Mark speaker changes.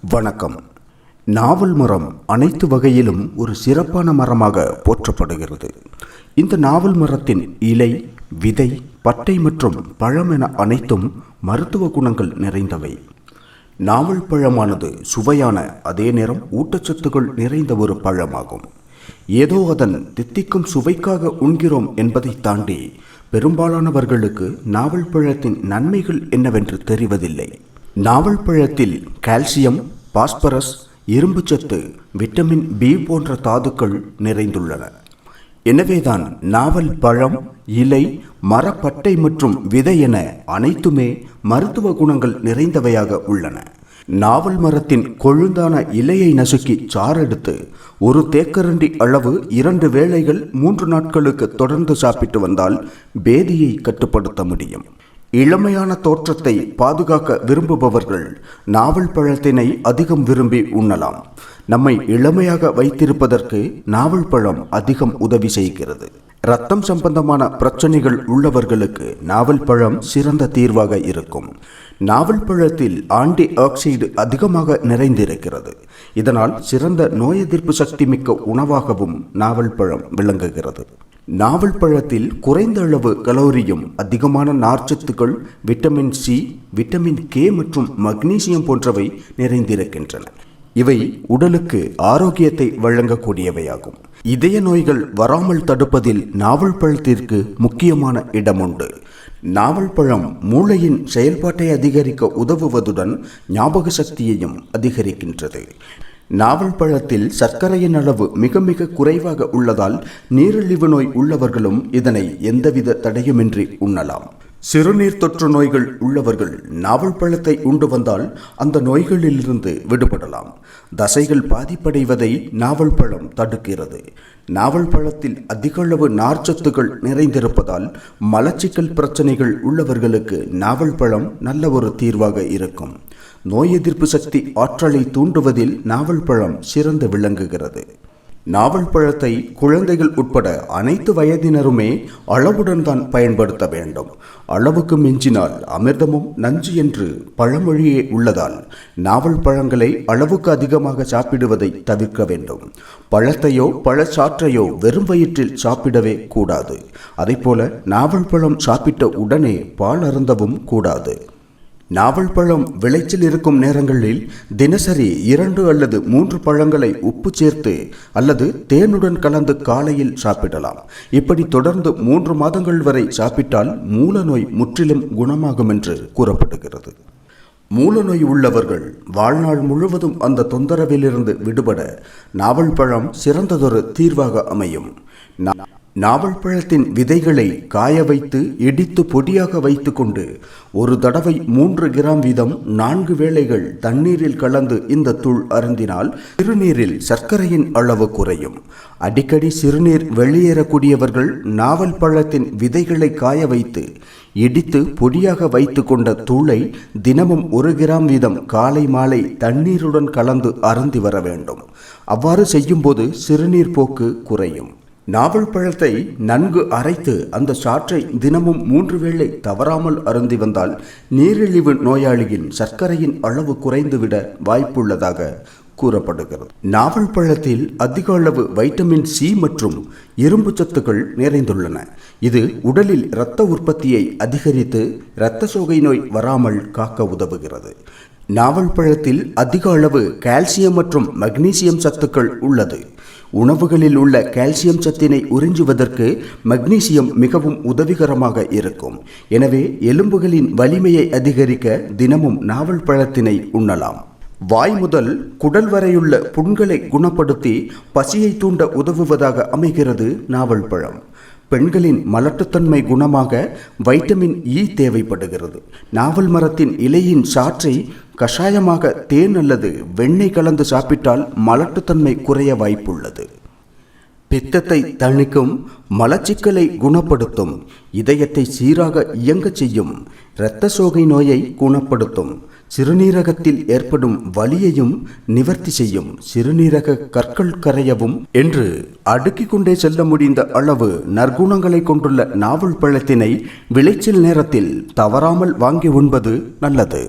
Speaker 1: வணக்கம். நாவல் மரம் அனைத்து வகையிலும் ஒரு சிறப்பான மரமாக போற்றப்படுகிறது. இந்த நாவல் மரத்தின் இலை, விதை, பட்டை மற்றும் பழம் என அனைத்தும் மருத்துவ குணங்கள் நிறைந்தவை. நாவல் பழமானது சுவையான, அதே நேரம் ஊட்டச்சத்துக்கள் நிறைந்த ஒரு பழமாகும். ஏதோ அதன் தித்திக்கும் சுவைக்காக உண்கிறோம் என்பதை தாண்டி பெரும்பாலானவர்களுக்கு நாவல் பழத்தின் நன்மைகள் என்னவென்று தெரிவதில்லை. நாவல் பழத்தில் கால்சியம், பாஸ்பரஸ், இரும்புச்சத்து, விட்டமின் பி போன்ற தாதுக்கள் நிறைந்துள்ளன. எனவேதான் நாவல் பழம், இலை, மரப்பட்டை மற்றும் விதை என அனைத்துமே மருத்துவ குணங்கள் நிறைந்தவையாக உள்ளன. நாவல் மரத்தின் கொழுந்தான இலையை நசுக்கி சாறெடுத்து ஒரு தேக்கரண்டி அளவு 2 வேளைகள் 3 நாட்களுக்கு தொடர்ந்து சாப்பிட்டு வந்தால் பேதியை கட்டுப்படுத்த முடியும். இளமையான தோற்றத்தை பாதுகாக்க விரும்புபவர்கள் நாவல் பழத்தினை அதிகம் விரும்பி உண்ணலாம். நம்மை இளமையாக வைத்திருப்பதற்கு நாவல் பழம் அதிகம் உதவி செய்கிறது. இரத்தம் சம்பந்தமான பிரச்சனைகள் உள்ளவர்களுக்கு நாவல் பழம் சிறந்த தீர்வாக இருக்கும். நாவல் பழத்தில் ஆன்டி ஆக்சைடு அதிகமாக நிறைந்திருக்கிறது. இதனால் சிறந்த நோய் எதிர்ப்பு சக்தி மிக்க உணவாகவும் நாவல் பழம் விளங்குகிறது. நாவல் பழத்தில் குறைந்த அளவு கலோரியும் அதிகமான நார்ச்சத்துக்கள், விட்டமின் சி, விட்டமின் கே மற்றும் மக்னீசியம் போன்றவை நிறைந்திருக்கின்றன. இவை உடலுக்கு ஆரோக்கியத்தை வழங்கக்கூடியவையாகும். இதய நோய்கள் வராமல் தடுப்பதில் நாவல் பழத்திற்கு முக்கியமான இடம் உண்டு. நாவல் பழம் மூளையின் செயல்பாட்டை அதிகரிக்க உதவுவதுடன் ஞாபக சக்தியையும் அதிகரிக்கின்றது. நாவல் பழத்தில் சர்க்கரையின் அளவு மிக மிக குறைவாக உள்ளதால் நீரிழிவு நோய் உள்ளவர்களும் இதனை எந்தவித தடையுமின்றி உண்ணலாம். சிறுநீர் தொற்று நோய்கள் உள்ளவர்கள் நாவல் பழத்தை உண்டு வந்தால் அந்த நோய்களிலிருந்து விடுபடலாம். தசைகள் பாதிப்படைவதை நாவல் பழம் தடுக்கிறது. நாவல் பழத்தில் அதிக அளவு நார்ச்சத்துக்கள் நிறைந்திருப்பதால் மலச்சிக்கல் பிரச்சனைகள் உள்ளவர்களுக்கு நாவல் பழம் நல்ல ஒரு தீர்வாக இருக்கும். நோய் எதிர்ப்பு சக்தி ஆற்றலை தூண்டுவதில் நாவல் பழம் சிறந்து விளங்குகிறது. நாவல் பழத்தை குழந்தைகள் உட்பட அனைத்து வயதினருமே அளவுடன் தான் பயன்படுத்த வேண்டும். அளவுக்கு மிஞ்சினால் அமிர்தமும் நஞ்சு என்று பழமொழியே உள்ளதால் நாவல் பழங்களை அளவுக்கு அதிகமாக சாப்பிடுவதை தவிர்க்க வேண்டும். பழத்தையோ பழச்சாற்றையோ வெறும் வயிற்றில் சாப்பிடவே கூடாது. அதேபோல நாவல் பழம் சாப்பிட்ட உடனே பால் அருந்தவும் கூடாது. நாவல் பழம் விளைச்சல் இருக்கும் நேரங்களில் தினசரி 2 அல்லது 3 பழங்களை உப்பு சேர்த்து அல்லது தேனுடன் கலந்து காலையில் சாப்பிடலாம். இப்படி தொடர்ந்து 3 மாதங்கள் வரை சாப்பிட்டால் மூல நோய் முற்றிலும் குணமாகும் என்று கூறப்படுகிறது. மூல நோய் உள்ளவர்கள் வாழ்நாள் முழுவதும் அந்த தொந்தரவிலிருந்து விடுபட நாவல் பழம் சிறந்ததொரு தீர்வாக அமையும். நாவல் பழத்தின் விதைகளை காய வைத்து இடித்து பொடியாக வைத்து கொண்டு ஒரு தடவை 3 கிராம் வீதம் 4 வேளைகள் தண்ணீரில் கலந்து இந்த தூள் அருந்தினால் சிறுநீரில் சர்க்கரையின் அளவு குறையும். அடிக்கடி சிறுநீர் வெளியேறக்கூடியவர்கள் நாவல் பழத்தின் விதைகளை காய வைத்து இடித்து பொடியாக வைத்து கொண்ட தூளை தினமும் 1 கிராம் வீதம் காலை மாலை தண்ணீருடன் கலந்து அருந்தி வர வேண்டும். அவ்வாறு செய்யும்போது சிறுநீர் போக்கு குறையும். நாவல் பழத்தை நன்கு அரைத்து அந்த சாற்றை தினமும் 3 வேளை தவறாமல் அருந்தி வந்தால் நீரிழிவு நோயாளியின் சர்க்கரையின் அளவு குறைந்துவிட வாய்ப்புள்ளதாக கூறப்படுகிறது. நாவல் பழத்தில் அதிக அளவு வைட்டமின் சி மற்றும் இரும்பு சத்துக்கள் நிறைந்துள்ளன. இது உடலில் இரத்த உற்பத்தியை அதிகரித்து இரத்த சோகை நோய் வராமல் காக்க உதவுகிறது. நாவல் பழத்தில் அதிக அளவு கால்சியம் மற்றும் மக்னீசியம் சத்துக்கள் உள்ளது. உணவுகளில் உள்ள கால்சியம் சத்தினை உறிஞ்சுவதற்கு மக்னீசியம் மிகவும் உதவிகரமாக இருக்கும். எனவே எலும்புகளின் வலிமையை அதிகரிக்க தினமும் நாவல் பழத்தினை உண்ணலாம். வாய் முதல் குடல் வரையுள்ள புண்களை குணப்படுத்தி பசியை தூண்ட உதவுவதாக அமைகிறது நாவல் பழம். பெண்களின் மலட்டுத்தன்மை குணமாக வைட்டமின் இ தேவைப்படுகிறது. நாவல் மரத்தின் இலையின் சாற்றை கஷாயமாக தேன் அல்லது வெண்ணெய் கலந்து சாப்பிட்டால் மலட்டுத்தன்மை குறைய வாய்ப்புள்ளது. பித்தத்தை தணிக்கும், மலச்சிக்கலை குணப்படுத்தும், இதயத்தை சீராக இயங்கச் செய்யும், இரத்த சோகை நோயை குணப்படுத்தும், சிறுநீரகத்தில் ஏற்படும் வலியையும் நிவர்த்தி செய்யும், சிறுநீரக கற்கள் கரையவும் என்று அடுக்கிக் கொண்டே செல்ல முடிந்த அளவு நற்குணங்களை கொண்டுள்ள நாவல் பழத்தினை விளைச்சல் நேரத்தில் தவறாமல் வாங்கி உண்பது நல்லது.